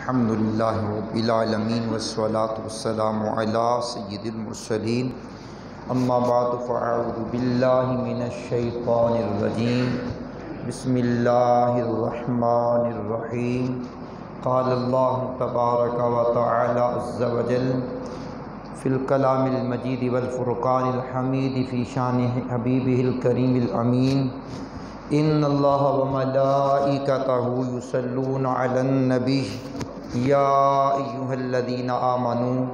الحمدللہ رب العالمین والصلاة والسلام علی سید المرسلین اما بعد فاعوذ باللہ من الشیطان الرجیم بسم اللہ الرحمن الرحیم قال اللہ تبارک و تعالی عز وجل فی الکلام المجید والفرقان الحمید فی شان حبیبہ الکریم الامین ان اللہ وملائکتہ یصلون علی النبی یا ایہا الذین آمنوا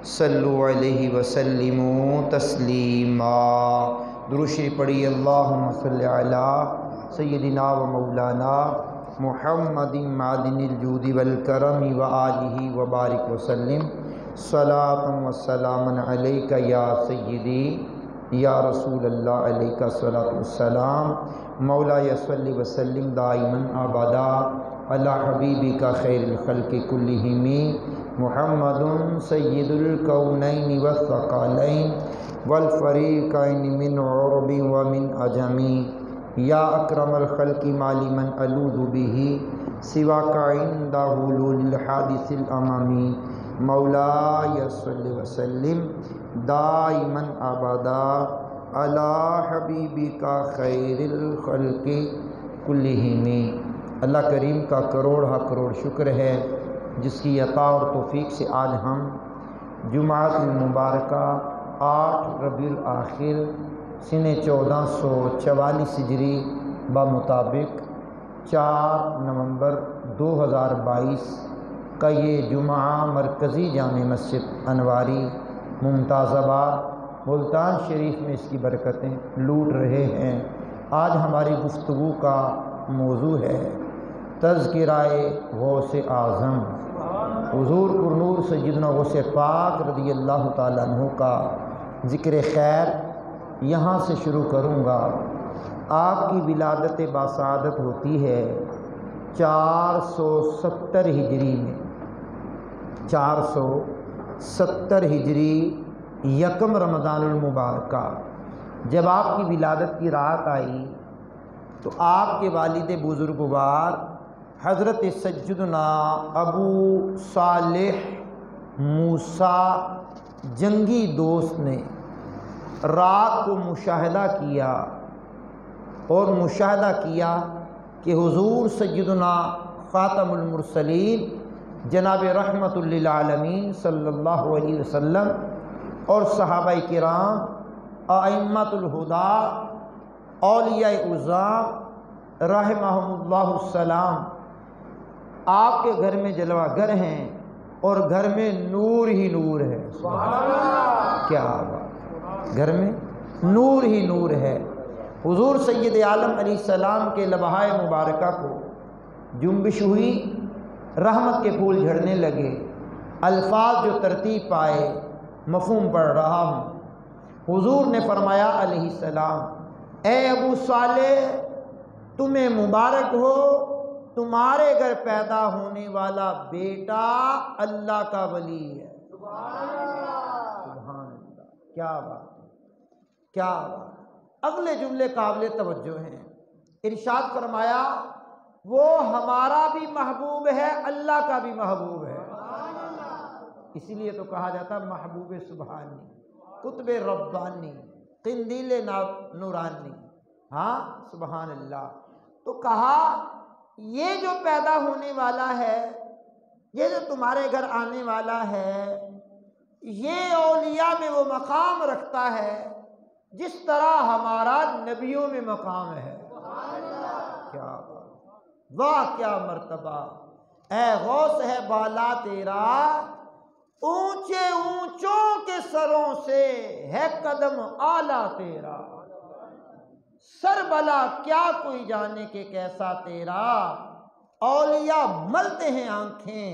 صلوا علیہ وسلموا تسلیما۔ درود شریف پڑھی اللہم صلی علی سیدنا و مولانا محمد معدن الجود والکرم و آلہ وبارک وسلم صلاۃ و سلام علیک یا سیدی یا رسول اللہ علیہ الصلاۃ والسلام مولا صلی وسلم دائما ابدا علی حبیبک خیر الخلق کلہم محمد سید الکونین والثقلین والفریقین من عرب ومن عجم یا اکرم الخلق مالی من الوذ بہ سواک عند حلول الحادث الاممی مولا صلی وسلم دائما ابدا علی حبیبک خیر الخلق کلہم۔ اللہ کریم کا کروڑ شکر ہے جس کی عطا اور توفیق سے آج ہم جمعۃ المبارکہ 8 ربیع الاخر سن 1444 ہجری بمطابق 4 نومبر 2022 کا یہ جمعہ مرکزی جامع مسجد انواری ممتاز آباد ملتان شریف میں اس کی برکتیں لوٹ رہے ہیں۔ آج ہماری گفتگو کا موضوع ہے تذکرہ غوث اعظم حضور پرنور سیدنا غوث پاک رضی اللہ تعالیٰ عنہ کا ذکر خیر یہاں سے شروع کروں گا۔ آپ کی ولادت باسعادت ہوتی ہے 470 ہجری میں، 470 ہجری یکم رمضان المبارکہ جب آپ کی ولادت کی رات آئی تو آپ کے والد بزرگوار حضرت سیدنا ابو صالح موسیٰ جنگی دوست نے رات کو مشاہدہ کیا اور مشاہدہ کیا کہ حضور سیدنا خاتم المرسلین جناب رحمت للعالمین صلی اللہ علیہ وسلم اور صحابہ کرام ائمۃ الہدیٰ اولیاء اعظام رحمہم اللہ السلام آپ کے گھر میں جلوہ گر ہیں اور گھر میں نور ہی نور ہے۔ سبحان اللہ، کیا بات، گھر میں نور ہی نور ہے۔ حضور سید عالم علیہ السلام کے لبہائے مبارکہ کو جنبش ہوئی، رحمت کے پھول جھڑنے لگے، الفاظ جو ترتیب پائے مفہوم پڑھ رہا ہوں۔ حضور نے فرمایا علیہ السلام اے ابو صالح تمہیں مبارک ہو، تمہارے گھر پیدا ہونے والا بیٹا اللہ کا ولی ہے۔ سبحان اللہ، کیا بات ہے، کیا بات۔ اگلے جملے قابل توجہ ہیں۔ ارشاد فرمایا وہ ہمارا بھی محبوب ہے، اللہ کا بھی محبوب ہے۔ اسی لیے تو کہا جاتا محبوب سبحانی، قطب ربانی، قندیل نورانی۔ ہاں سبحان اللہ۔ تو کہا یہ جو پیدا ہونے والا ہے، یہ جو تمہارے گھر آنے والا ہے، یہ اولیاء میں وہ مقام رکھتا ہے جس طرح ہمارا نبیوں میں مقام ہے۔ کیا بات، واہ کیا مرتبہ، اے غوث ہے بالا تیرا، اونچے اونچوں کے سروں سے ہے قدم اعلیٰ تیرا، سر بلا کیا کوئی جانے کہ کیسا تیرا، اولیاء ملتے ہیں آنکھیں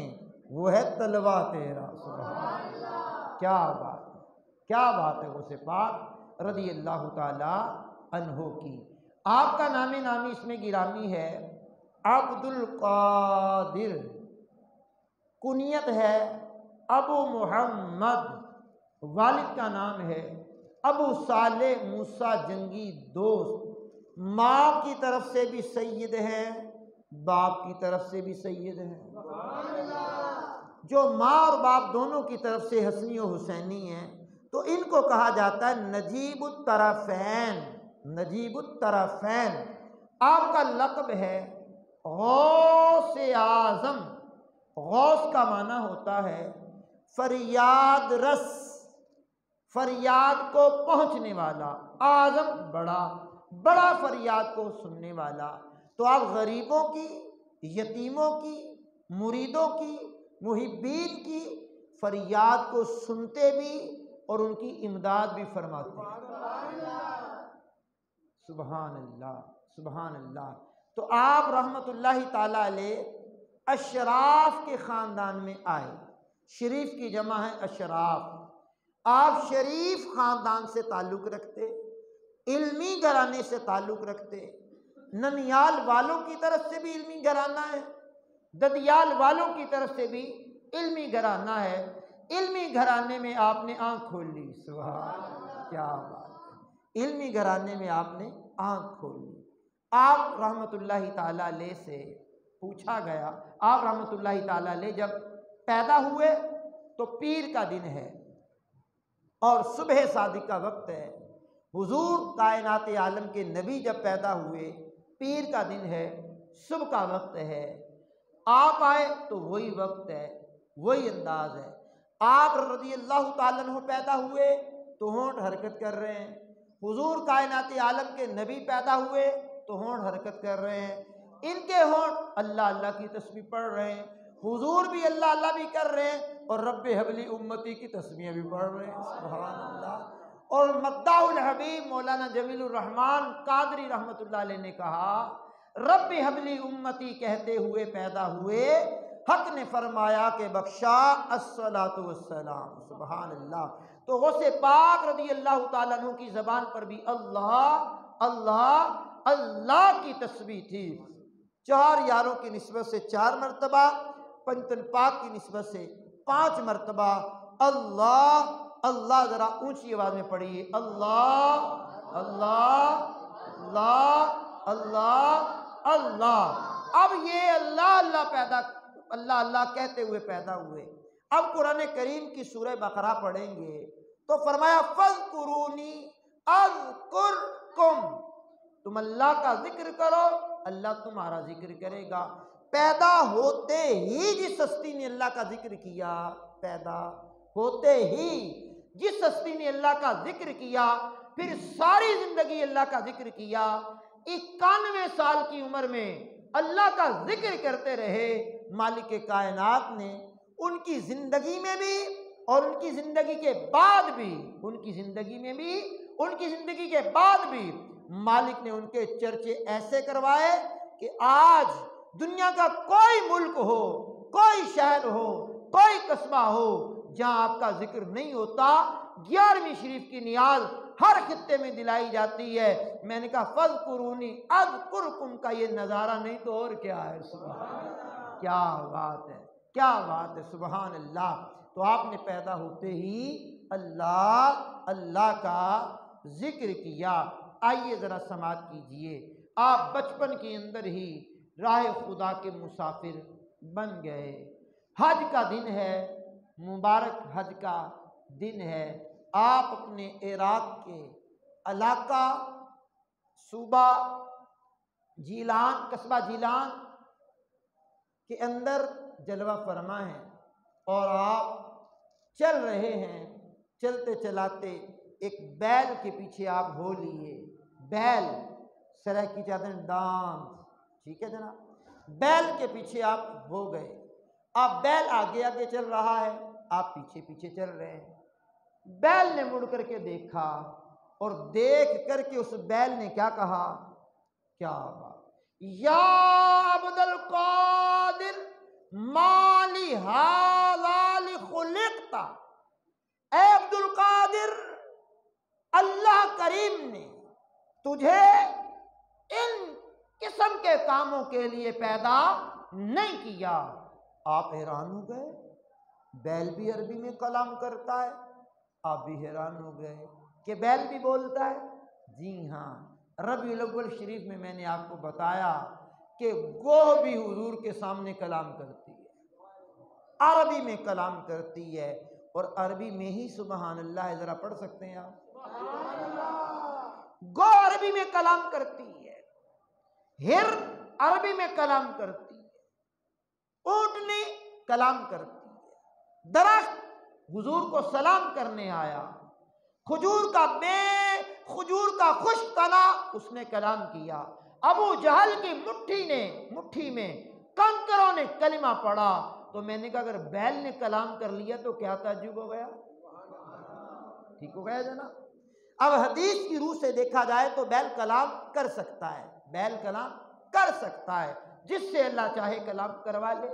وہ ہے طلوہ تیرا۔ سبحان اللہ، کیا بات ہے، کیا بات ہے غوث پاک رضی اللہ تعالی عنہ کی۔ آپ کا نام نامی اس میں گرامی ہے عبد القادر، کنیت ہے ابو محمد، والد کا نام ہے ابو صالح موسیٰ جنگی دوست، ماں کی طرف سے بھی سید ہیں باپ کی طرف سے بھی سید ہیں۔ جو ماں اور باپ دونوں کی طرف سے حسنی و حسینی ہیں، تو ان کو کہا جاتا ہے نجیب الطرفین، نجیب الطرفین۔ آپ کا لقب ہے غوث اعظم۔ غوث کا معنی ہوتا ہے فریاد رس، فریاد کو پہنچنے والا، اعظم بڑا، بڑا فریاد کو سننے والا۔ تو آپ غریبوں کی، یتیموں کی، مریدوں کی، محبین کی فریاد کو سنتے بھی اور ان کی امداد بھی فرماتے ہیں۔ سبحان اللہ، سبحان اللہ۔ تو آپ رحمت اللہ تعالی علیہ اشراف کے خاندان میں آئے۔ شریف کی جمع ہے اشراف۔ آپ شریف خاندان سے تعلق رکھتے، علمی گھرانے سے تعلق رکھتے۔ ننیال والوں کی طرف سے بھی علمی گھرانہ ہے، ددیال والوں کی طرف سے بھی علمی گھرانہ ہے۔ علمی گھرانے میں آپ نے آنکھ کھول لی، سبحان اللہ، کیا بات ہے، علمی گھرانے میں آپ نے آنکھ کھول لی۔ آپ رحمت اللہ تعالی علیہ سے پوچھا گیا، آپ رحمت اللہ تعالی علیہ جب پیدا ہوئے تو پیر کا دن ہے اور صبح صادق کا وقت ہے۔ حضور کائنات عالم کے نبی جب پیدا ہوئے، پیر کا دن ہے، صبح کا وقت ہے۔ آپ آئے تو وہی وقت ہے، وہی انداز ہے۔ آپ رضی اللہ تعالیٰ عنہ پیدا ہوئے تو ہونٹ حرکت کر رہے ہیں۔ حضور کائنات عالم کے نبی پیدا ہوئے تو ہونٹ حرکت کر رہے ہیں۔ ان کے ہونٹ اللہ اللہ کی تسبیح پڑھ رہے ہیں، حضور بھی اللہ اللہ بھی کر رہے ہیں، اور رب حبلی امتی کی تسبیحیں بھی پڑھ رہے ہیں، سبحان اللہ۔ اور مداح الحبیب مولانا جمیل الرحمن قادری رحمت اللہ علیہ نے کہا، رب حبلی امتی کہتے ہوئے پیدا ہوئے، حق نے فرمایا کہ بخشا الصلاۃ والسلام، سبحان اللہ۔ تو غوث پاک رضی اللہ تعالیٰ عنہ کی زبان پر بھی اللہ اللہ اللہ کی تسبیح تھی۔ چار یاروں کی نسبت سے 4 مرتبہ، پنجتن پاک کی نسبت سے 5 مرتبہ اللہ اللہ۔ ذرا اونچی آواز میں پڑھیے، اللہ اللہ اللہ اللہ اللہ۔ اب یہ اللہ اللہ کہتے ہوئے پیدا ہوئے۔ اب قرآن کریم کی سورہ بقرہ پڑھیں گے تو فرمایا فاذکرونی اذکرکم، تم اللہ کا ذکر کرو، اللہ تمہارا ذکر کرے گا۔ پیدا ہوتے ہی جس ہستی نے اللہ کا ذکر کیا، پیدا ہوتے ہی جس ہستی نے اللہ کا ذکر کیا، پھر ساری زندگی اللہ کا ذکر کیا، 91 سال کی عمر میں اللہ کا ذکر کرتے رہے، مالک کائنات نے ان کی زندگی میں بھی اور ان کی زندگی کے بعد بھی، ان کی زندگی میں بھی ان کی زندگی کے بعد بھی مالک نے ان کے چرچے ایسے کروائے کہ آج دنیا کا کوئی ملک ہو، کوئی شہر ہو، کوئی قصبہ ہو جہاں آپ کا ذکر نہیں ہوتا، 11ویں شریف کی نیاز ہر خطے میں دلائی جاتی ہے۔ میں نے کہا فاذکرونی اذکرکم کا یہ نظارہ نہیں تو اور کیا ہے، سبحان اللہ، کیا بات ہے، کیا بات ہے، سبحان اللہ۔ تو آپ نے پیدا ہوتے ہی اللہ اللہ کا ذکر کیا۔ آئیے ذرا سماعت کیجئے، آپ بچپن کے اندر ہی راہ خدا کے مسافر بن گئے۔ حج کا دن ہے، مبارک حج کا دن ہے۔ آپ اپنے عراق کے علاقہ صوبہ جیلان، قصبہ جیلان کے اندر جلوہ فرما ہیں، اور آپ چل رہے ہیں، چلتے چلاتے ایک بیل کے پیچھے آپ ہو لیے، بیل سرہ کی چادر ڈانس، ٹھیک ہے جناب، بیل کے پیچھے آپ ہو گئے۔ آپ بیل آگے آگے چل رہا ہے، آپ پیچھے پیچھے چل رہے ہیں۔ بیل نے مڑ کر کے دیکھا، اور دیکھ کر کے اس بیل نے کیا کہا، کیا بات، یا عبد القادر ما لہذا خلقت، اے عبد القادر، اللہ کریم نے تجھے ان قسم کے کاموں کے لیے پیدا نہیں کیا۔ آپ حیران ہو گئے، بیل بھی عربی میں کلام کرتا ہے، آپ بھی حیران ہو گئے کہ بیل بھی بولتا ہے۔ جی ہاں، ربیع الاول شریف میں نے آپ کو بتایا کہ گوہ بھی حضور کے سامنے کلام کرتی ہے۔ عربی میں کلام کرتی ہے، اور عربی میں ہی سبحان اللہ ہے، ذرا پڑھ سکتے ہیں آپ؟ گو عربی میں کلام کرتی ہے، ہرن عربی میں کلام کرتی ہے، اونٹنی کلام کرتی ہے، درخت حضور کو سلام کرنے آیا، کھجور کا خشک تنا اس نے کلام کیا، ابو جہل کی مٹھی میں کنکروں نے کلمہ پڑھا، تو میں نے کہا اگر بیل نے کلام کر لیا تو کیا تعجب ہو گیا؟ ٹھیک ہو گیا جناب؟ اب حدیث کی روح سے دیکھا جائے تو بیل کلام کر سکتا ہے، بیل کلام کر سکتا ہے، جس سے اللہ چاہے کلام کروا لے۔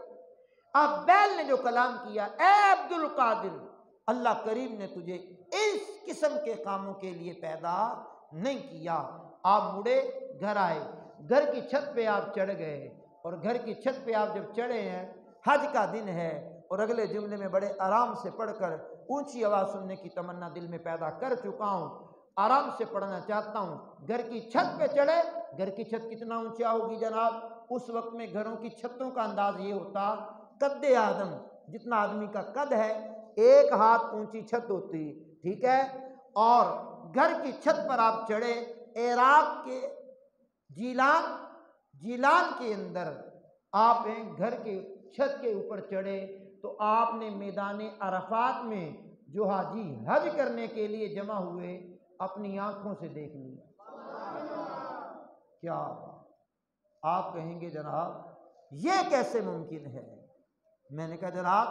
اب بیل نے جو کلام کیا، اے عبد القادر، اللہ کریم نے تجھے اس قسم کے کاموں کے لیے پیدا نہیں کیا۔ آپ مڑے گھر آئے، گھر کی چھت پہ آپ چڑھ گئے، اور گھر کی چھت پہ آپ جب چڑھے ہیں، حج کا دن ہے، اور اگلے جملے میں بڑے آرام سے پڑھ کر اونچی آواز سننے کی تمنا دل میں پیدا کر چکا ہوں، آرام سے پڑھنا چاہتا ہوں۔ گھر کی چھت پہ چڑھے، گھر کی چھت کتنا اونچا ہوگی جناب؟ اس وقت میں گھروں کی چھتوں کا انداز یہ ہوتا، قد آدم، جتنا آدمی کا قد ہے، 1 ہاتھ اونچی چھت ہوتی، ٹھیک ہے؟ اور گھر کی چھت پر آپ چڑھے، عراق کے جیلان کے اندر آپ گھر کے چھت کے اوپر چڑھے، تو آپ نے میدان عرفات میں جو حاجی حج کرنے کے لیے جمع ہوئے اپنی آنکھوں سے دیکھ لیا۔ کیا آپ کہیں گے جناب یہ کیسے ممکن ہے؟ میں نے کہا جناب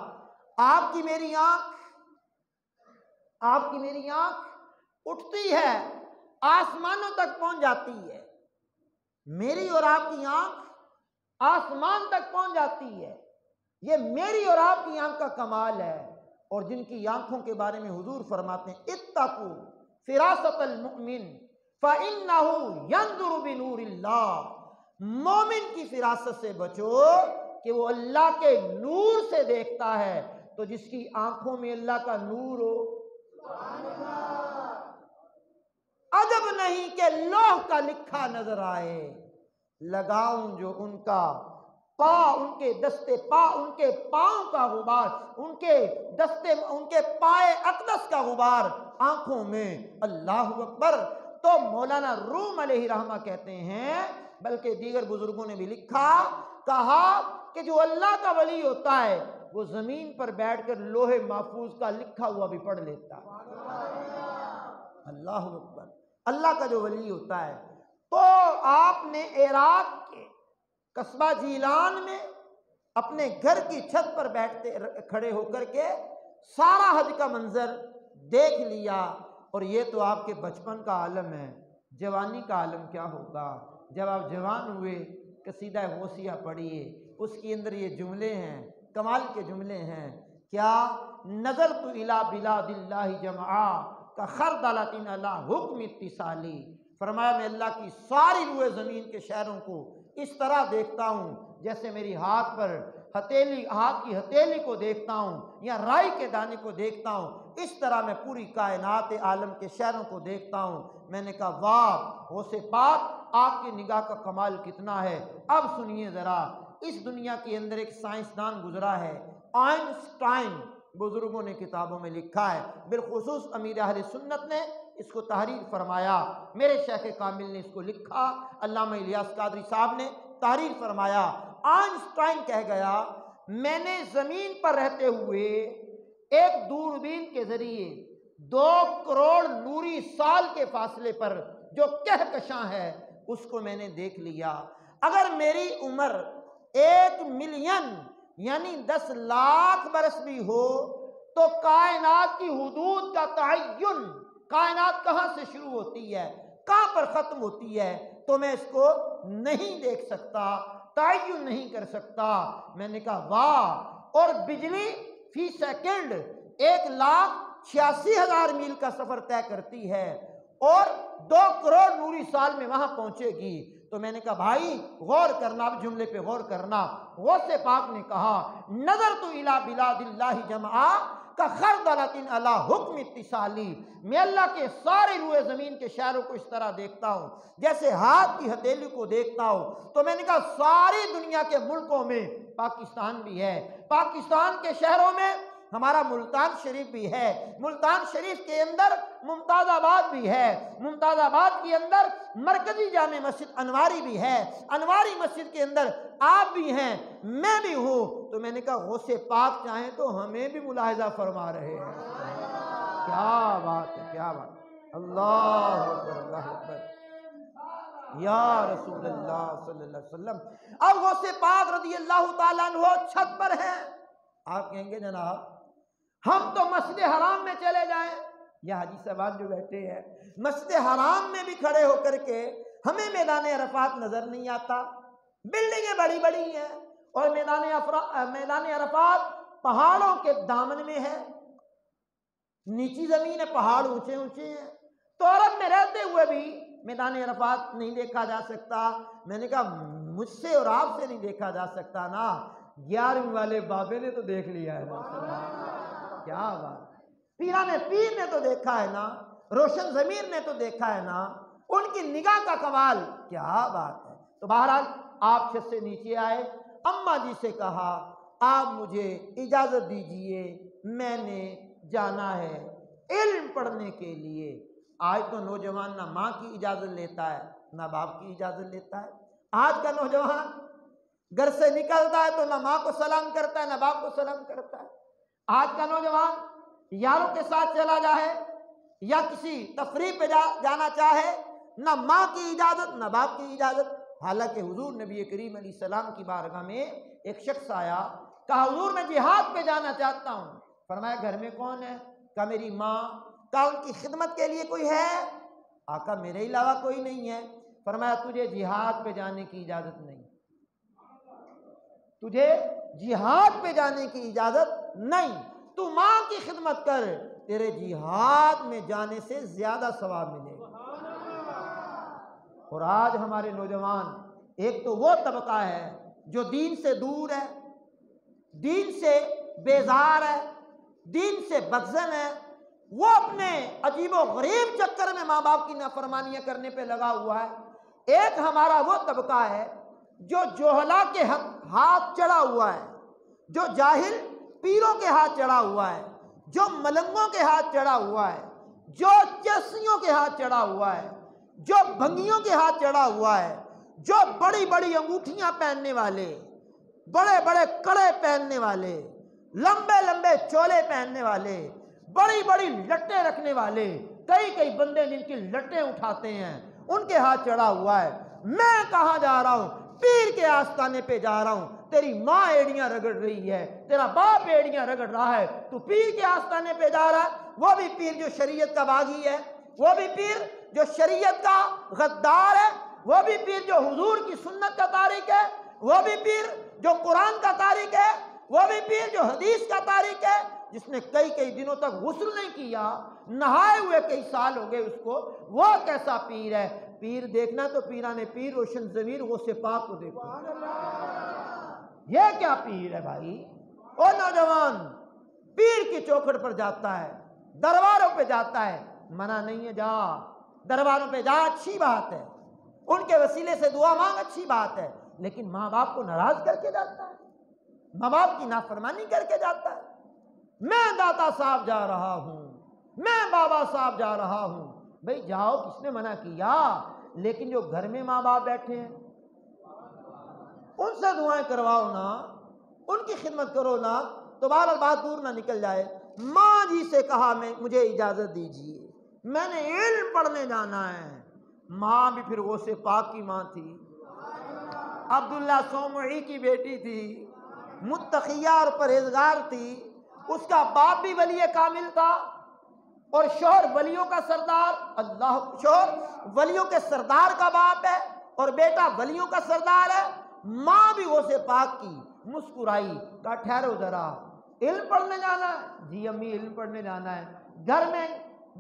آپ کی میری آنکھ اٹھتی ہے، آسمانوں تک پہنچ جاتی ہے، میری اور آپ کی آنکھ آسمان تک پہنچ جاتی ہے، یہ میری اور آپ کی آنکھ کا کمال ہے۔ اور جن کی آنکھوں کے بارے میں حضور فرماتے ہیں اتقوا فراست المؤمن فإنہ ینظر بنور اللہ، مومن کی فراست سے بچو کہ وہ اللہ کے نور سے دیکھتا ہے، تو جس کی آنکھوں میں اللہ کا نور ہو، عجب نہیں کہ لوح کا لکھا نظر آئے، لگاؤں جو ان کا پا، ان کے دستے پا، ان کے پاؤں کا غبار، ان کے پائے اقدس کا غبار آنکھوں میں، اللہ اکبر۔ تو مولانا روم علیہ رحمہ کہتے ہیں، بلکہ دیگر بزرگوں نے بھی کہا کہ جو اللہ کا ولی ہوتا ہے وہ زمین پر بیٹھ کر لوح محفوظ کا لکھا ہوا بھی پڑھ لیتا ہے۔ اللہ اکبر، اللہ کا جو ولی ہوتا ہے۔ تو آپ نے عراق کے قصبہ جیلان میں اپنے گھر کی چھت پر کھڑے ہو کر کے سارا حج کا منظر دیکھ لیا، اور یہ تو آپ کے بچپن کا عالم ہے، جوانی کا عالم کیا ہوگا؟ جب آپ جوان ہوئے قصیدہ غوثیہ پڑھیے، اس کے اندر یہ جملے ہیں، کمال کے جملے ہیں، کیا نظرت الی بلاد اللہ جمعا کخردلۃ علی حکم اتصالی، فرمایا میں اللہ کی ساری روئے زمین کے شہروں کو اس طرح دیکھتا ہوں جیسے میری ہاتھ کی ہتھیلی کو دیکھتا ہوں، یا رائی کے دانے کو دیکھتا ہوں، اس طرح میں پوری کائنات عالم کے شہروں کو دیکھتا ہوں۔ میں نے کہا واہ غوث پاک، آپ کی نگاہ کا کمال کتنا ہے۔ اب سنیے ذرا، اس دنیا کے اندر ایک سائنسدان گزرا ہے، آئنسٹائن، بزرگوں نے کتابوں میں لکھا ہے، بالخصوص امیر اہل سنت نے اس کو تحریر فرمایا، میرے شیخ کامل نے اس کو لکھا، علامہ الیاس قادری صاحب نے تحریر فرمایا۔ آئنسٹائن کہہ گیا میں نے زمین پر رہتے ہوئے ایک دوربین کے ذریعے 2 کروڑ نوری سال کے فاصلے پر جو کہکشاں ہے اس کو میں نے دیکھ لیا، اگر میری عمر 1 ملین یعنی 10 لاکھ برس بھی ہو تو کائنات کی حدود کا تعین، کائنات کہاں سے شروع ہوتی ہے کہاں پر ختم ہوتی ہے، تو میں اس کو نہیں دیکھ سکتا، تعین نہیں کر سکتا۔ میں نے کہا واہ، اور بجلی فی سیکنڈ 1,86,000 میل کا سفر طے کرتی ہے، اور 2 کروڑ نوری سال میں وہاں پہنچے گی، تو میں نے کہا بھائی غور کرنا، اب جملے پہ غور کرنا۔ غوث پاک نے کہا نظرت الی بلاد اللہ جمعا کخردلۃ علی حکم اتصالی، میں اللہ کے سارے روئے زمین کے شہروں کو اس طرح دیکھتا ہوں جیسے ہاتھ کی ہتھیلی کو دیکھتا ہوں۔ تو میں نے کہا ساری دنیا کے ملکوں میں پاکستان بھی ہے، پاکستان کے شہروں میں ہمارا ملتان شریف بھی ہے، ملتان شریف کے اندر ممتاز آباد بھی ہے، ممتاز آباد کے اندر مرکزی جامع مسجد انواری بھی ہے، انواری مسجد کے اندر آپ بھی ہیں، میں بھی ہوں۔ تو میں نے کہا غوث پاک چاہیں تو ہمیں بھی ملاحظہ فرما رہے ہیں۔ کیا بات ہے، کیا بات ہے، اللہ اکبر، اللہ اکبر، یا رسول اللہ صلی اللہ علیہ وسلم۔ اب غوث پاک رضی اللہ تعالیٰ عنہ چھت پر ہیں۔ آپ کہیں گے جناب ہم تو مسجد حرام میں چلے جائیں، یا حاجی صاحب جو بیٹھے ہیں مسجد حرام میں بھی کھڑے ہو کر کے ہمیں میدان عرفات نظر نہیں آتا، بلڈنگیں بڑی بڑی ہیں اور میدان عرفات پہاڑوں کے دامن میں ہے، نیچی زمین ہے، پہاڑ اونچے اونچے ہیں، تو عرب میں رہتے ہوئے بھی میدان عرفات نہیں دیکھا جا سکتا۔ میں نے کہا مجھ سے اور آپ سے نہیں دیکھا جا سکتا نا، 11ویں والے بابے نے تو دیکھ لیا ہے نا۔ کیا بات، پیران پیر نے تو دیکھا ہے نا، روشن ضمیر نے تو دیکھا ہے نا، ان کی نگاہ کا کمال، کیا بات ہے۔ تو بہرحال آپ چھت سے نیچے آئے، اماں جی سے کہا آپ مجھے اجازت دیجئے، میں نے جانا ہے علم پڑھنے کے لیے۔ آج تو نوجوان نہ ماں کی اجازت لیتا ہے نہ باپ کی اجازت لیتا ہے۔ آج کا نوجوان گھر سے نکلتا ہے تو نہ ماں کو سلام کرتا ہے نہ باپ کو سلام کرتا ہے۔ آج کا نوجوان یاروں کے ساتھ چلا جائے یا کسی تفریح پہ جانا چاہے، نہ ماں کی اجازت نہ باپ کی اجازت۔ حالانکہ حضور نبی کریم علیہ السلام کی بارگاہ میں ایک شخص آیا، کہا حضور میں جہاد پہ جانا چاہتا ہوں۔ فرمایا گھر میں کون ہے؟ کہا میری ماں۔ کہا ان کی خدمت کے لیے کوئی ہے؟ آقا میرے علاوہ کوئی نہیں ہے۔ فرمایا تجھے جہاد پہ جانے کی اجازت نہیں، تجھے جہاد پہ جانے کی اجازت نہیں، تو ماں کی خدمت کر، تیرے جہاد میں جانے سے زیادہ ثواب ملے گا۔ اور آج ہمارے نوجوان، ایک تو وہ طبقہ ہے جو دین سے دور ہے، دین سے بیزار ہے، دین سے بدظن ہے، وہ اپنے عجیب و غریب چکر میں ماں باپ کی نافرمانیاں کرنے پہ لگا ہوا ہے۔ ایک ہمارا وہ طبقہ ہے جو جوہلا کے ہاتھ چڑھا ہوا ہے، جو جاہل پیروں کے ہاتھ چڑھا ہوا ہے، جو ملنگوں کے ہاتھ چڑھا ہوا ہے، جو چرسیوں کے ہاتھ چڑھا ہوا ہے، جو بھنگیوں کے ہاتھ چڑھا ہوا ہے، جو بڑی بڑی انگوٹھیاں پہننے والے، بڑے بڑے کڑے پہننے والے، لمبے لمبے چولے پہننے والے، بڑی بڑی لٹیں رکھنے والے، کئی بندے جن کی لٹیں اٹھاتے ہیں، ان کے ہاتھ چڑھا ہوا ہے۔ میں کہاں جا رہا ہوں؟ پیر کے آستانے پہ جا رہا ہوں۔ تیری ماں ایڑیاں رگڑ رہی ہے، تیرا باپ ایڑیاں رگڑ رہا ہے، تو پیر کے آستانے پہ جا رہا ہے، وہ بھی پیر جو شریعت کا باغی ہے، وہ بھی پیر جو شریعت کا غدار ہے، وہ بھی پیر جو حضور کی سنت کا تارک ہے، وہ بھی پیر جو قرآن کا تارک ہے، وہ بھی پیر جو حدیث کا تارک ہے، جس نے کئی دنوں تک غسل نہیں کیا، نہائے ہوئے کئی سال ہو گئے اس کو، وہ کیسا پیر ہے؟ پیر دیکھنا تو پیران پیر روشن ضمیر غوث پاک کو دیکھو۔ یہ کیا پیر ہے بھائی؟ او نوجوان، پیر کی چوکھٹ پر جاتا ہے، درباروں پہ جاتا ہے، منع نہیں ہے، جا درباروں پہ جا، اچھی بات ہے، ان کے وسیلے سے دعا مانگ، اچھی بات ہے، لیکن ماں باپ کو ناراض کر کے جاتا ہے، ماں باپ کی نافرمانی کر کے جاتا ہے۔ میں داتا صاحب جا رہا ہوں، میں بابا صاحب جا رہا ہوں، بھئی جاؤ، کس نے منع کیا؟ لیکن جو گھر میں ماں باپ بیٹھے ہیں ان سے دعائیں کرواؤ نا، ان کی خدمت کرو نا، تو بہرحال بات دور نہ نکل جائے۔ ماں جی سے کہا مجھے اجازت دیجیے، میں نے علم پڑھنے جانا ہے۔ ماں بھی پھر غوث پاک کی ماں تھی، عبداللہ سومعی کی بیٹی تھی، متقیہ اور پرہیزگار تھی، اس کا باپ بھی ولی کامل تھا، اور شوہر ولیوں کا سردار، اللہ، شوہر ولیوں کے سردار کا باپ ہے اور بیٹا ولیوں کا سردار ہے۔ ماں بھی غوث پاک کی، مسکرائی، کہا ٹھہرو ذرا، علم پڑھنے جانا ہے؟ جی امی علم پڑھنے جانا ہے۔ گھر میں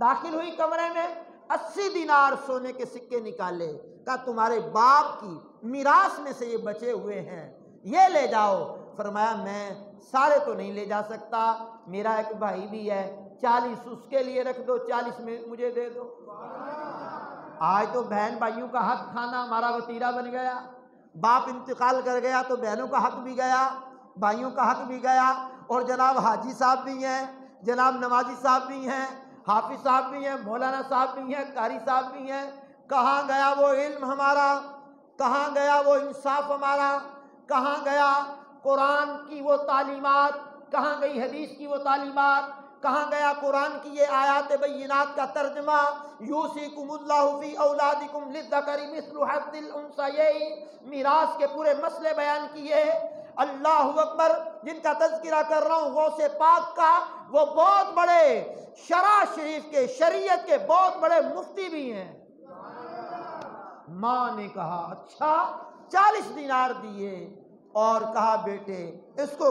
داخل ہوئی، کمرے میں 80 دینار سونے کے سکے نکالے، کہا تمہارے باپ کی میراث میں سے یہ بچے ہوئے ہیں، یہ لے جاؤ۔ فرمایا میں سارے تو نہیں لے جا سکتا، میرا ایک بھائی بھی ہے، 40 اس کے لیے رکھ دو، 40 میں مجھے دے دو۔ آج تو بہن بھائیوں کا حق کھانا ہمارا وتیرہ بن گیا، باپ انتقال کر گیا تو بہنوں کا حق بھی گیا، بھائیوں کا حق بھی گیا، اور جناب حاجی صاحب بھی ہیں، جناب نمازی صاحب بھی ہیں، حافظ صاحب بھی ہیں، مولانا صاحب بھی ہیں، قاری صاحب بھی ہیں۔ کہاں گیا وہ علم ہمارا؟ کہاں گیا وہ انصاف ہمارا؟ کہاں گیا قرآن کی وہ تعلیمات؟ کہاں گئی حدیث کی وہ تعلیمات؟ کہاں گیا قرآن کی یہ آیات بینات کا ترجمہ؟ یوصیکم اللہ فی اولادکم للذکر مثل حظ الانثیین، میراث کے پورے مسئلے بیان کیے۔ اللہ اکبر، جن کا تذکرہ کر رہا ہوں غوث پاک کا، وہ بہت بڑے شرع شریف کے، شریعت کے بہت بڑے مفتی بھی ہیں۔ ماں نے کہا اچھا، 40 دینار دیے اور کہا بیٹے اس کو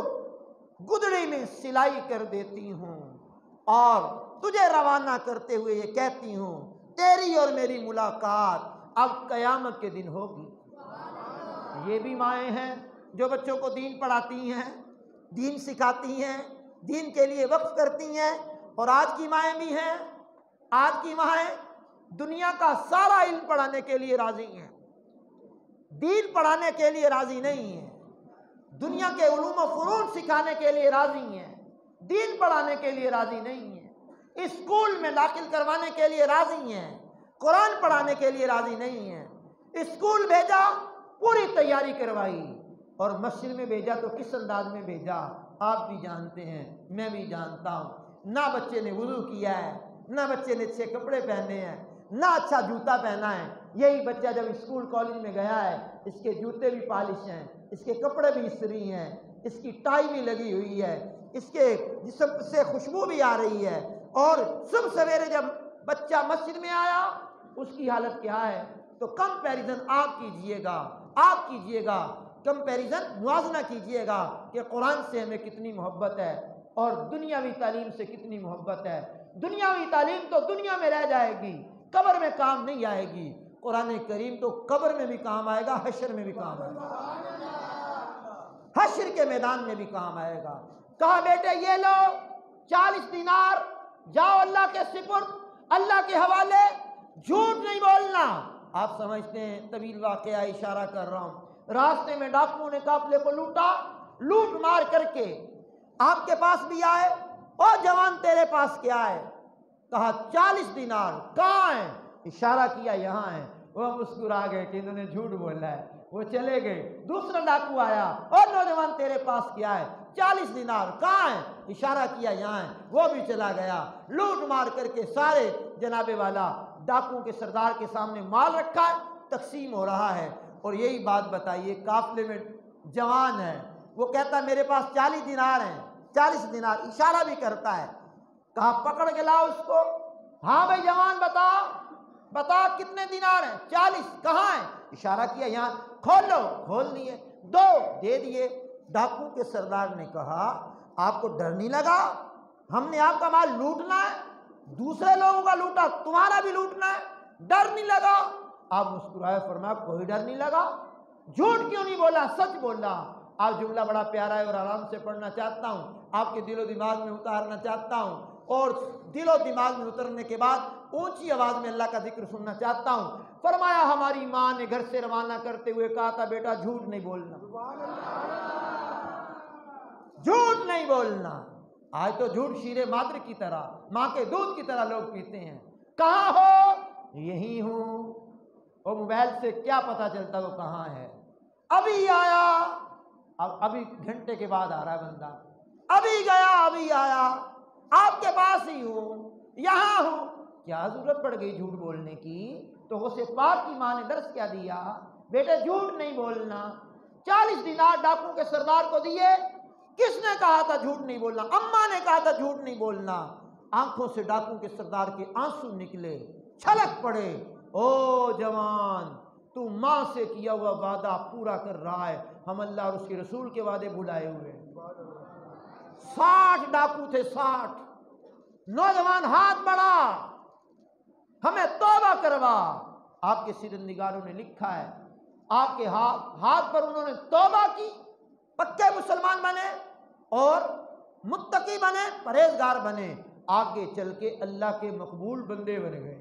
گدڑی میں سلائی کر دیتی ہوں اور تجھے روانہ کرتے ہوئے یہ کہتی ہوں تیری اور میری ملاقات اب قیامت کے دن ہوگی۔ یہ بھی مائیں ہیں جو بچوں کو دین پڑھاتی ہیں، دین سکھاتی ہیں، دین کے لیے وقف کرتی ہیں، اور آج کی مائیں بھی ہیں۔ آج کی مائیں دنیا کا سارا علم پڑھانے کے لیے راضی ہیں، دین پڑھانے کے لیے راضی نہیں ہیں، دنیا کے علوم و فنون سکھانے کے لیے راضی ہیں، دین پڑھانے کے لیے راضی نہیں ہیں، اسکول میں داخل کروانے کے لیے راضی ہیں، قرآن پڑھانے کے لیے راضی نہیں ہیں۔ اسکول بھیجا، پوری تیاری کروائی، اور مسجد میں بھیجا تو کس انداز میں بھیجا آپ بھی جانتے ہیں، میں بھی جانتا ہوں۔ نہ بچے نے وضو کیا ہے، نہ بچے نے اچھے کپڑے پہنے ہیں، نہ اچھا جوتا پہنا ہے۔ یہی بچہ جب اسکول کالج میں گیا ہے، اس کے جوتے بھی پالش ہیں، اس کے کپڑے بھی استری ہیں، اس کی ٹائی بھی لگی ہوئی ہے، اس کے جسم سے خوشبو بھی آ رہی ہے، اور صبح سویرے جب بچہ مسجد میں آیا اس کی حالت کیا ہے؟ تو کمپیریزن آپ کیجئے گا، آپ کیجئے گا، کمپیریزن موازنہ کیجئے گا کہ قرآن سے ہمیں کتنی محبت ہے اور دنیاوی تعلیم سے کتنی محبت ہے۔ دنیاوی تعلیم تو دنیا میں رہ جائے گی، قبر میں کام نہیں آئے گی، قرآن کریم تو قبر میں بھی کام آئے گا، حشر میں بھی کام آئے گا، حشر کے میدان میں بھی کام آئے گا۔ کہا بیٹے یہ لو 40 دینار، جاؤ اللہ کے سپرد، اللہ کے حوالے، جھوٹ نہیں بولنا۔ آپ سمجھتے ہیں طویل واقعہ اشارہ کر رہا ہوں، راستے میں ڈاکوؤں نے قافلے کو لوٹا، لوٹ مار کر کے آپ کے پاس بھی آئے، او جوان تیرے پاس کیا ہے؟ کہا 40 دینار، کہاں ہیں؟ اشارہ کیا یہاں ہیں۔ وہ مسکرا گئے کہ انہوں نے جھوٹ بولا ہے، وہ چلے گئے۔ دوسرا ڈاکو آیا، اور نوجوان تیرے پاس کیا ہے؟ 40 دینار، کہاں ہیں؟ اشارہ کیا یہاں ہیں، وہ بھی چلا گیا۔ لوٹ مار کر کے سارے جناب والا ڈاکوؤں کے سردار کے سامنے مال رکھا ہے، تقسیم ہو رہا ہے۔ اور یہی بات بتائیے، قافلے میں جوان ہے، وہ کہتا ہے میرے پاس 40 دینار ہیں، 40 دینار، اشارہ بھی کرتا ہے۔ کہا پکڑ کے لاؤ اس کو۔ ہاں بھائی جوان بتا بتا کتنے دینار ہیں؟ 40، کہاں ہیں؟ اشارہ کیا یہاں، کھول لو، کھول لیے، دو دے دیے۔ ڈاکو کے سردار نے کہا آپ کو ڈر نہیں لگا؟ ہم نے آپ کا مال لوٹنا ہے، دوسرے لوگوں کا لوٹا، تمہارا بھی لوٹنا ہے، ڈر نہیں لگا؟ آپ مسکرائے، فرمایا کوئی ڈر نہیں لگا۔ جھوٹ کیوں نہیں بولا، سچ بولا۔ آپ جملہ بڑا پیارا ہے اور آرام سے پڑھنا چاہتا ہوں، آپ کے دل و دماغ میں اتارنا چاہتا ہوں، اور دل و دماغ میں اترنے کے بعد اونچی آواز میں اللہ کا ذکر سننا چاہتا ہوں۔ فرمایا ہماری ماں نے گھر سے روانہ کرتے ہوئے کہا تھا بیٹا جھوٹ نہیں بولنا، جھوٹ نہیں بولنا۔ آج تو جھوٹ شیر مادر کی طرح، ماں کے دودھ کی طرح لوگ پیتے ہیں۔ کہاں ہو؟ یہی ہوں۔ اور موبائل سے کیا پتا چلتا وہ کہاں ہے؟ ابھی آیا، ابھی گھنٹے کے بعد آ رہا ہے بندہ، ابھی گیا ابھی آیا، آپ کے پاس ہی ہوں، یہاں ہوں۔ کیا ضرورت پڑ گئی جھوٹ بولنے کی؟ تو غوث پاک کی ماں نے درس کیا دیا؟ بیٹے جھوٹ نہیں بولنا۔ 40 دینار ڈاکو کے سردار کو دیے۔ کس نے کہا تھا جھوٹ نہیں بولنا؟ اماں نے کہا تھا جھوٹ نہیں بولنا۔ آنکھوں سے ڈاکو کے سردار کے آنسو نکلے، چھلک پڑے۔ او جوان، تو ماں سے کیا ہوا وعدہ پورا کر رہا ہے، ہم اللہ اور اس کے رسول کے وعدے بھلائے ہوئے۔ 60 ڈاکو تھے، 60۔ نوجوان ہاتھ بڑھا، ہمیں توبہ کروا، آپ کے سیرت نگاروں نے لکھا ہے آپ کے ہاتھ پر انہوں نے توبہ کی، پکے مسلمان بنے اور متقی بنے، پرہیزگار بنے، آگے چل کے اللہ کے مقبول بندے بن گئے۔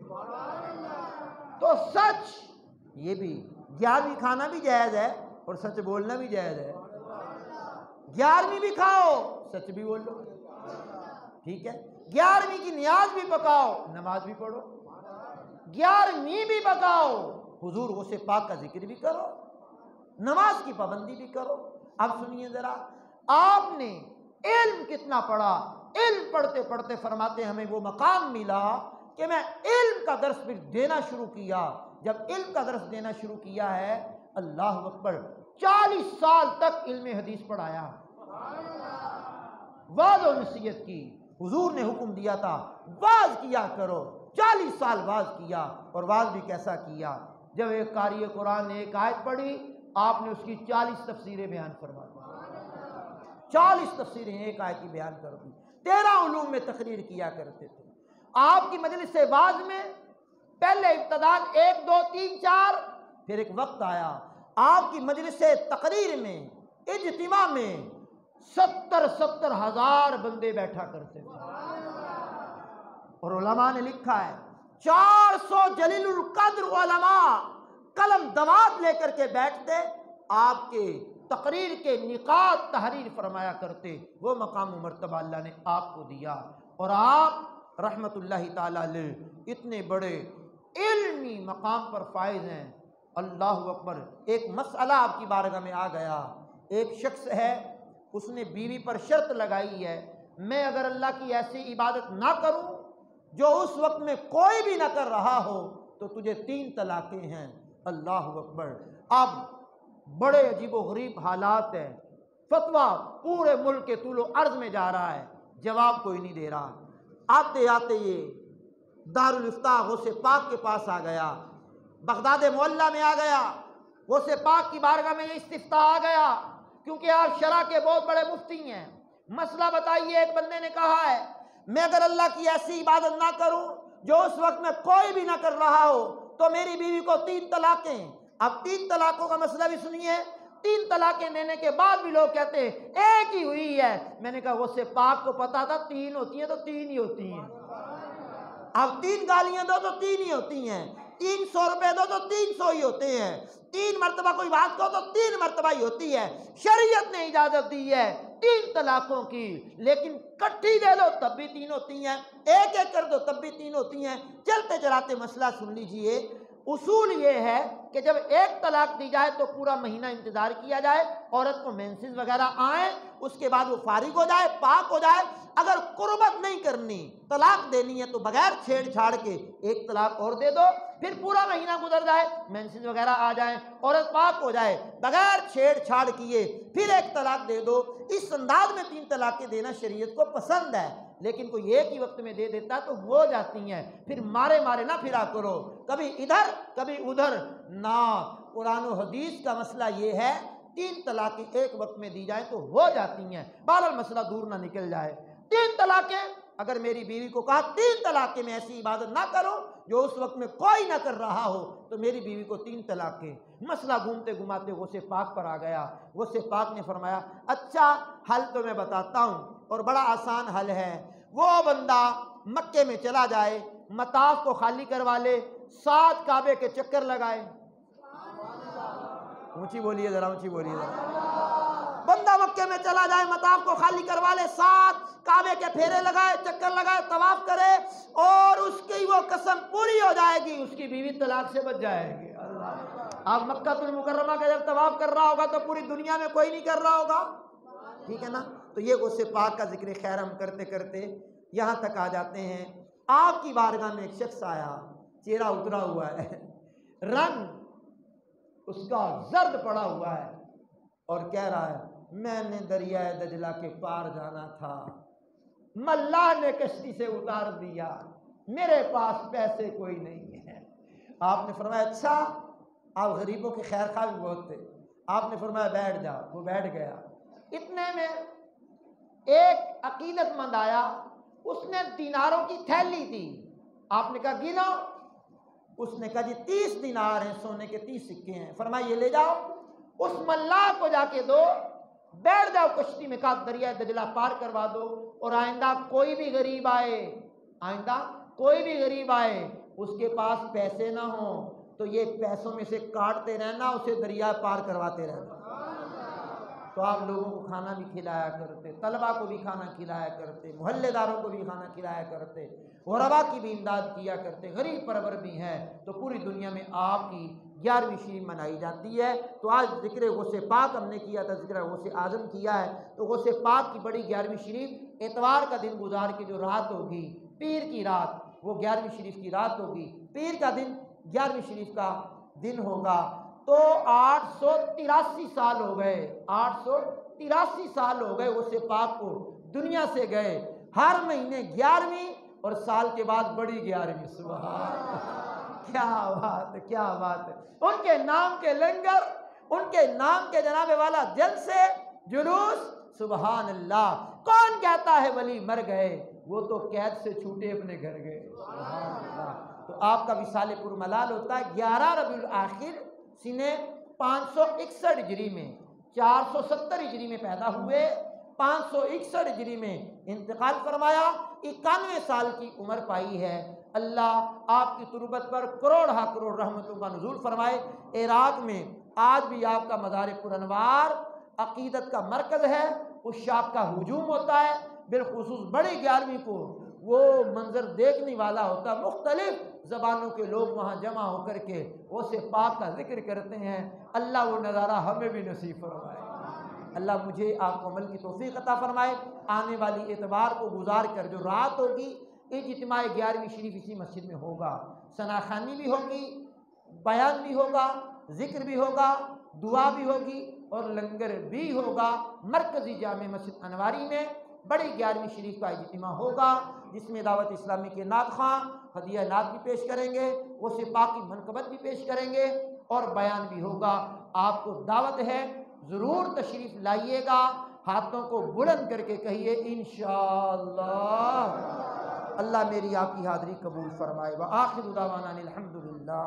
تو سچ، یہ بھی 11ویں کھانا بھی جائز ہے اور سچ بولنا بھی جائز ہے۔ 11ویں بھی کھاؤ، سچ بھی بولو، ٹھیک ہے؟ 11ویں کی نیاز بھی پکاؤ، نماز بھی پڑھو، 11ویں بھی پکاؤ، حضور غوث پاک کا ذکر بھی کرو، نماز کی پابندی بھی کرو۔ اب سنیے ذرا، آپ نے علم کتنا پڑھا؟ علم پڑھتے پڑھتے فرماتے ہمیں وہ مقام ملا کہ میں علم کا درس بھی دینا شروع کیا۔ جب علم کا درس دینا شروع کیا ہے، اللہ اکبر، 40 سال تک علم حدیث پڑھایا، واعظ و نصیحت کی۔ حضور نے حکم دیا تھا واعظ کیا کرو، 40 سال واعظ کیا، اور واعظ بھی کیسا کیا؟ جب ایک قاری قرآن نے ایک آیت پڑھی، آپ نے اس کی 40 تفسیریں بیان فرما دی، 40 تفسیریں ایک آیت کی بیان کر دی۔ 13 علوم میں تقریر کیا کرتے تھے۔ آپ کی مجلس واعظ میں پہلے ابتداء 1 2 3 4، پھر ایک وقت آیا آپ کی مجلس تقریر میں، اجتماع میں 70 ہزار بندے بیٹھا کرتے تھے، اور علماء نے لکھا ہے 400 جلیل القدر علماء قلم دوات لے کر کے بیٹھتے، آپ کے تقریر کے نقاط تحریر فرمایا کرتے۔ وہ مقام و مرتبہ اللہ نے آپ کو دیا، اور آپ رحمت اللہ تعالی علیہ اتنے بڑے علمی مقام پر فائز ہیں۔ اللہ اکبر، ایک مسئلہ آپ کی بارگاہ میں آ گیا۔ ایک شخص ہے، اس نے بیوی پر شرط لگائی ہے، میں اگر اللہ کی ایسی عبادت نہ کروں جو اس وقت میں کوئی بھی نہ کر رہا ہو تو تجھے 3 طلاقیں ہیں۔ اللہ اکبر، اب بڑے عجیب و غریب حالات ہیں، فتویٰ پورے ملک کے طول و عرض میں جا رہا ہے، جواب کوئی نہیں دے رہا۔ آتے آتے یہ دارالافتاء غوث پاک کے پاس آ گیا، بغداد معلیٰ میں آ گیا، غوث پاک کی بارگاہ میں یہ استفتاء آ گیا، کیونکہ آپ شرع کے بہت بڑے مفتی ہیں۔ مسئلہ بتائیے، ایک بندے نے کہا ہے میں اگر اللہ کی ایسی عبادت نہ کروں جو اس وقت میں کوئی بھی نہ کر رہا ہو تو میری بیوی کو 3 طلاقیں۔ اب 3 طلاقوں کا مسئلہ بھی سنیے، 3 طلاقیں دینے کے بعد بھی لوگ کہتے ہیں ایک ہی ہوئی ہے۔ میں نے کہا غوث پاک کو پتا تھا 3 ہوتی ہیں تو 3 ہی ہوتی ہیں، اب 3 گالیاں دو تو 3 ہی ہوتی ہیں، 300 روپے دو تو 300 ہی ہوتے ہیں، 3 مرتبہ کوئی بات کہو تو 3 مرتبہ ہی ہوتی ہے۔ شریعت نے اجازت دی ہے 3 طلاقوں کی، لیکن کٹھی دے دو تب بھی 3 ہوتی ہیں، ایک ایک کر دو تب بھی 3 ہوتی ہیں۔ چلتے چلاتے مسئلہ سن لیجئے، اصول یہ ہے کہ جب ایک طلاق دی جائے تو پورا مہینہ انتظار کیا جائے، عورت کو مینسز وغیرہ آئیں، اس کے بعد وہ فارغ ہو جائے، پاک ہو جائے۔ اگر قربت نہیں کرنی، طلاق دینی ہے تو بغیر چھیڑ چھاڑ کے 1 طلاق اور دے دو، پھر پورا مہینہ گزر جائے، مینسز وغیرہ آ جائیں، عورت پاک ہو جائے، بغیر چھیڑ چھاڑ کیے پھر 1 طلاق دے دو۔ اس انداز میں 3 طلاقیں دینا شریعت کو پسند ہے، لیکن کوئی ایک ہی وقت میں دے دیتا تو ہو جاتی ہیں، پھر مارے نہ پھرا کرو، کبھی ادھر کبھی ادھر نہ۔ قرآن و حدیث کا مسئلہ یہ ہے 3 طلاقیں ایک وقت میں دی جائیں تو ہو جاتی ہیں، بہرحال مسئلہ دور نہ نکل جائے۔ 3 طلاقیں، اگر میری بیوی کو کہا 3 طلاقیں، میں ایسی عبادت نہ کروں جو اس وقت میں کوئی نہ کر رہا ہو تو میری بیوی کو 3 طلاقیں۔ مسئلہ گھومتے گھماتے غوث پاک پر آ گیا۔ غوث پاک نے فرمایا اچھا حل تو میں بتاتا ہوں، اور بڑا آسان حل ہے۔ وہ بندہ مکے میں چلا جائے، مطاف کو خالی کروا لے، 7 کعبے کے چکر لگائے۔ اونچی بولیے ذرا، اونچی بولیے ذرا۔ بندہ مکے میں چلا جائے، مطاف کو خالی کروا لے، 7 کعبے کے پھیرے لگائے، چکر لگائے، طواف کرے، اور اس کی وہ قسم پوری ہو جائے گی، اس کی بیوی طلاق سے بچ جائے گی۔ اب مکہ المکرمہ کا جب طواف کر رہا ہوگا تو پوری دنیا میں کوئی نہیں کر رہا ہوگا، ٹھیک ہے نا؟ تو یہ غوث پاک کا ذکر خیر ہم کرتے کرتے یہاں تک آ جاتے ہیں۔ آپ کی بارگاہ میں ایک شخص آیا، چہرہ اترا ہوا ہے، رنگ اس کا زرد پڑا ہوا ہے، اور کہہ رہا ہے میں نے دریائے دجلہ کے پار جانا تھا، ملا نے کشتی سے اتار دیا، میرے پاس پیسے کوئی نہیں ہے۔ آپ نے فرمایا اچھا، آپ غریبوں کے خیر خواہ بھی بہت تھے۔ آپ نے فرمایا بیٹھ جا، وہ بیٹھ گیا۔ اتنے میں ایک عقیدت مند آیا، اس نے دیناروں کی تھیلی دی۔ آپ نے کہا گنو، اس نے کہا جی 30 دینار ہیں، سونے کے 30 سکے ہیں۔ فرمایا یہ لے جاؤ، اس ملاح کو جا کے دو، بیٹھ جاؤ کشتی میں، کہا دریائے دجلہ پار کروا دو، اور آئندہ کوئی بھی غریب آئے، آئندہ کوئی بھی غریب آئے اس کے پاس پیسے نہ ہوں تو یہ پیسوں میں سے کاٹتے رہنا، اسے دریا پار کرواتے رہنا۔ تو آپ لوگوں کو کھانا بھی کھلایا کرتے، طلبہ کو بھی کھانا کھلایا کرتے، محلے داروں کو بھی کھانا کھلایا کرتے، غربا کی بھی امداد کیا کرتے، غریب پرور بھی ہیں۔ تو پوری دنیا میں آپ کی 11ویں شریف منائی جاتی ہے۔ تو آج ذکر غوث پاک ہم نے کیا تھا، ذکر غوث اعظم کیا ہے، تو غوث پاک کی بڑی 11ویں شریف اتوار کا دن گزار کے جو رات ہوگی، پیر کی رات، وہ 11ویں شریف کی رات ہوگی، پیر کا دن 11ویں شریف کا دن ہوگا۔ تو 883 سال ہو گئے، 883 سال ہو گئے غوث پاک کو دنیا سے گئے۔ ہر مہینے 11ویں اور سال کے بعد بڑی 11ویں۔ سبحان اللہ، کیا بات ہے، کیا بات ہے۔ ان کے نام کے لنگر، ان کے نام کے جناب والا جلسے، جلوس، سبحان اللہ۔ کون کہتا ہے ولی مر گئے، وہ تو قید سے چھوٹے اپنے گھر گئے۔ سبحان اللہ۔ تو آپ کا وصال پر ملال ہوتا ہے 11 ربیع الاخر سنہ 561 ہجری میں، 470 ہجری میں پیدا ہوئے، 561 ہجری میں انتقال فرمایا، 91 سال کی عمر پائی ہے۔ اللہ آپ کی تربت پر کروڑ ہا کروڑ رحمتوں کا نزول فرمائے۔ عراق میں آج بھی آپ کا مزار پر انوار عقیدت کا مرکز ہے، اس شاپ کا ہجوم ہوتا ہے، بالخصوص بڑی 11ویں کو وہ منظر دیکھنے والا ہوتا ہے، مختلف زبانوں کے لوگ وہاں جمع ہو کر کے غوث پاک کا ذکر کرتے ہیں۔ اللہ وہ نظارہ ہمیں بھی نصیب فرمائے، اللہ مجھے آپ کو عمل کی توفیق عطا فرمائے۔ آنے والی اتوار کو گزار کر جو رات ہوگی، اجتماع 11ویں شریف اسی مسجد میں ہوگا، ثنا خوانی بھی ہوگی، بیان بھی ہوگا، ذکر بھی ہوگا، دعا بھی ہوگی اور لنگر بھی ہوگا۔ مرکزی جامع مسجد انواری میں بڑی 11ویں شریف کا اجتماع ہوگا، جس میں دعوت اسلامی کے نعت خواں ہدیہ نعت بھی پیش کریں گے، غوث پاک کی منقبت بھی پیش کریں گے اور بیان بھی ہوگا۔ آپ کو دعوت ہے، ضرور تشریف لائیے گا، ہاتھوں کو بلند کر کے کہیے انشاءاللہ۔ اللہ میری آپ کی حاضری قبول فرمائے۔ وآخر دعوانا الحمدللہ۔